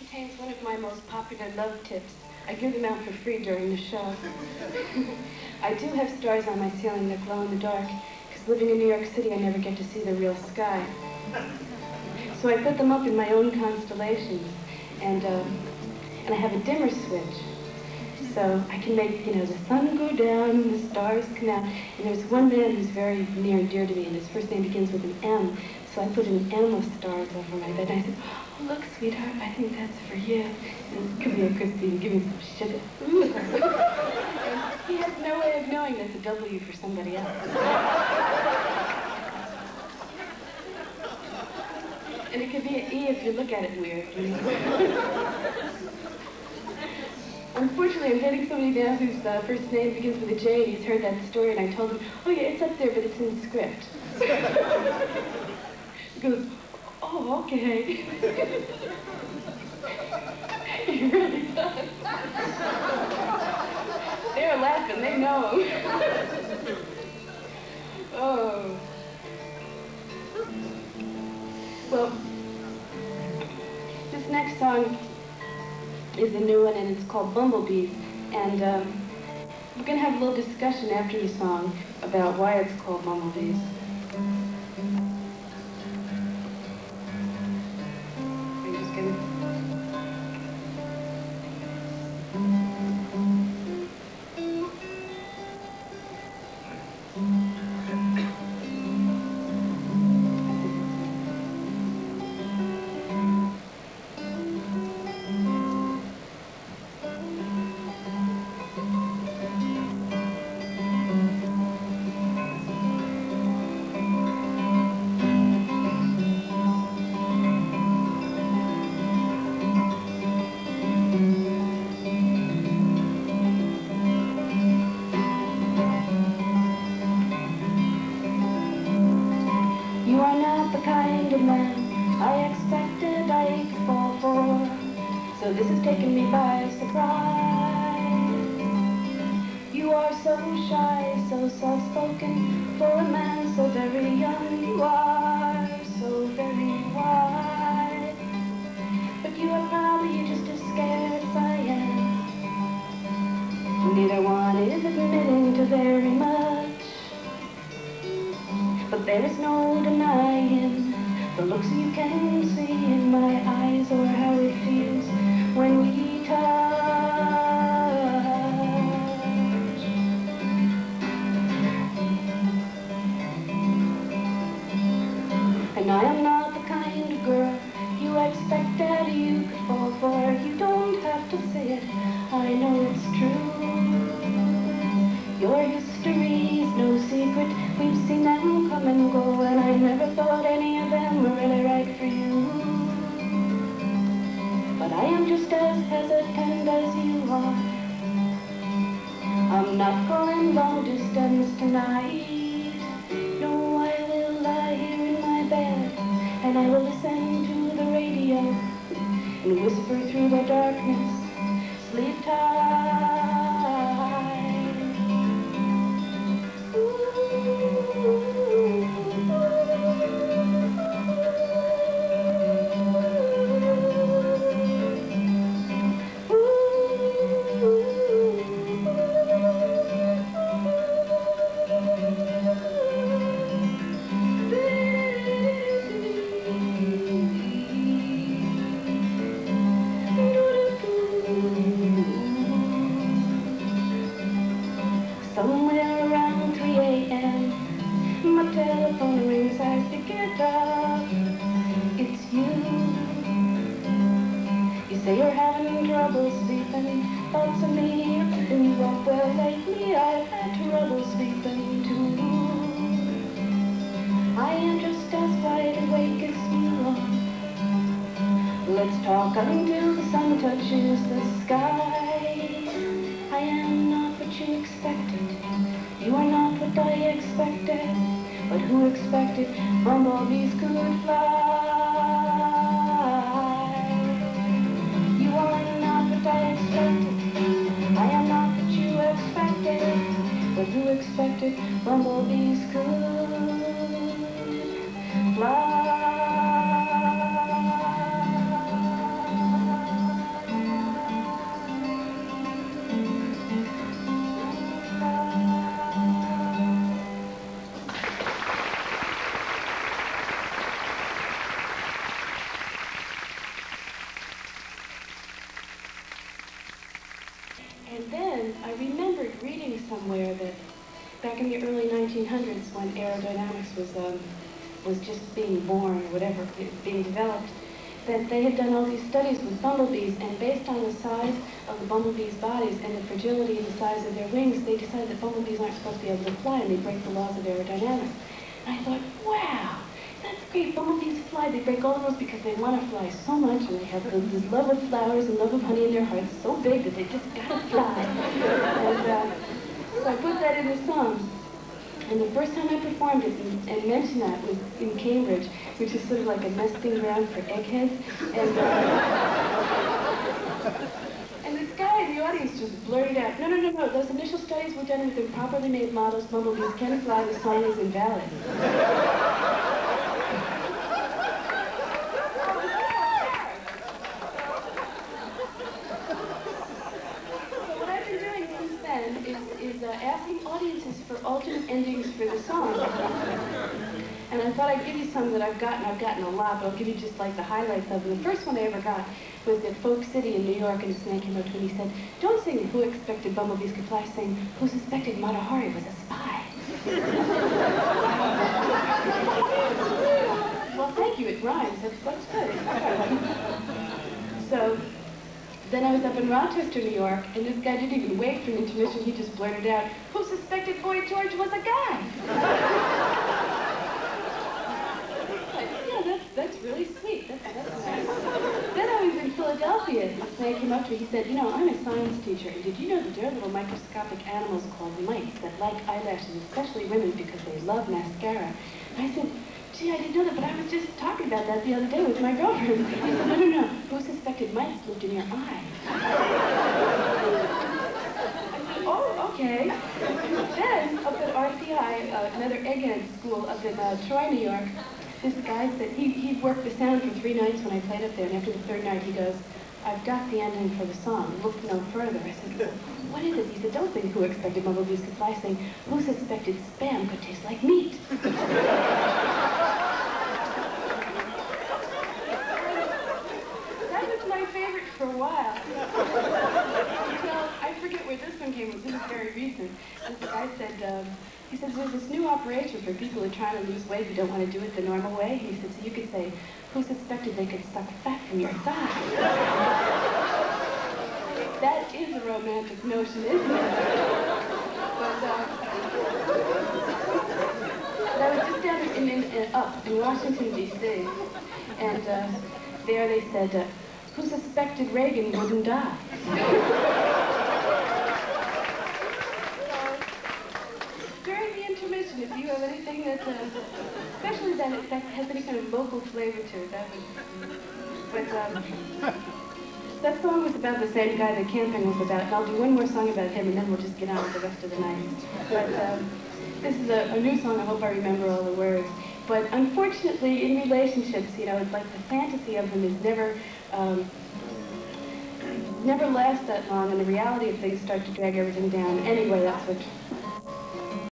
contains one of my most popular love tips. I give them out for free during the show. I do have stars on my ceiling that glow in the dark, because living in New York City, I never get to see the real sky. So I put them up in my own constellations, and I have a dimmer switch. So I can make, you know, the sun go down and the stars come out. And there's one man who's very near and dear to me, and his first name begins with an M. So I put an M of stars over my bed, and I said, oh, look, sweetheart, I think that's for you. And come here, Christine, give me some sugar. And he has no way of knowing that's a W for somebody else. And it could be an E if you look at it weird, you know? Unfortunately, I'm dating somebody now whose first name begins with a J, and he's heard that story, and I told him, oh yeah, it's up there, but it's in the script. He goes, oh, okay. He really does. They're laughing, they know him. Oh. Well, this next song is a new one, and it's called Bumblebees. And we're going to have a little discussion after the song about why it's called Bumblebees. I'm just going to... So this has taken me by surprise. You are so shy, so soft-spoken, for a man so very young. You are so very wise, but you are probably just as scared as I am. Neither one is admitting to very much, but there is no denying the looks you can see in my eyes, or how it feels when we touch. And I am not the kind of girl you expected you could fall for. You don't have to say it, I know it's true. Your history's no secret, we've seen them come and go, and I never thought any of them were really right for you. But I am just as hesitant as you are. I'm not going long distance tonight. No, I will lie here in my bed, and I will listen to the radio and whisper through the darkness, sleep tight. Somewhere around 3 a.m. my telephone rings, I pick it up. It's you. You say you're having trouble sleeping, thoughts of me are keeping you up. Well, lately I've had trouble sleeping too. I am just as wide awake as you are. Let's talk until the sun touches the sky. I am not what you expected. You are not what I expected. But who expected bumblebees could fly? You are not what I expected. I am not what you expected. But who expected bumblebees could fly? somewhere that back in the early 1900s, when aerodynamics was just being born, or whatever, being developed, that they had done all these studies with bumblebees, and based on the size of the bumblebees' bodies and the fragility and the size of their wings, they decided that bumblebees aren't supposed to be able to fly, and they break the laws of aerodynamics. And I thought, wow, that's great. Bumblebees fly. They break all the rules because they want to fly so much, and they have this love of flowers and love of honey in their hearts so big that they just gotta fly. And so I put that in the song. And the first time I performed it and mentioned that was in Cambridge, which is sort of like a nesting ground for eggheads. And this guy in the audience just blurted out, no, those initial studies were done with improperly made models. Bumblebees can fly, the song is invalid. Is asking audiences for alternate endings for the song. And I thought I'd give you some that I've gotten a lot, but I'll give you just like the highlights of them. The first one I ever got was at Folk City in New York, and this man came up to me and he said, don't sing Who Expected Bumblebees Could Fly, sing Who Suspected Mata Hari Was a Spy. Well, thank you, it rhymes, that's good. So, then I was up in Rochester, New York, and this guy didn't even wait for an intermission. He just blurted out, who suspected Boy George was a guy? Yeah, that's really sweet. That's nice. Then I was in Philadelphia, and this man came up to me. He said, I'm a science teacher, and did you know that there are little microscopic animals called mites that like eyelashes, especially women, because they love mascara? And I said, gee, I didn't know that, but I was just talking about that the other day with my girlfriend. He said, no, who suspected mites lived in your eye? I said, oh, okay. Then, up at RCI, another egghead school up in Troy, New York, this guy said, he'd worked the sound for 3 nights when I played up there, and after the 3rd night, he goes, I've got the ending for the song. Look no further. I said, well, what is it? He said, don't sing Who Expected Bumblebees Could Fly, sing Who Suspected Spam Could Taste Like Meat. For a while. Well, I forget where this one came from. This is very recent. This guy said, he said, there's this new operation for people who are trying to lose weight who don't want to do it the normal way. He said, so you could say, who suspected they could suck fat from your thigh? That is a romantic notion, isn't it? But I was just down in Washington, D.C., and there they said, who suspected Reagan wouldn't die? During the intermission, if you have anything that, especially that has any kind of local flavor to it, that would, but, that song was about the same guy that camping was about, and I'll do one more song about him, and then we'll just get on with the rest of the night. But, this is a new song, I hope I remember all the words. But unfortunately, in relationships, it's like the fantasy of them is never lasts that long, and the reality of things start to drag everything down. Anyway, that's what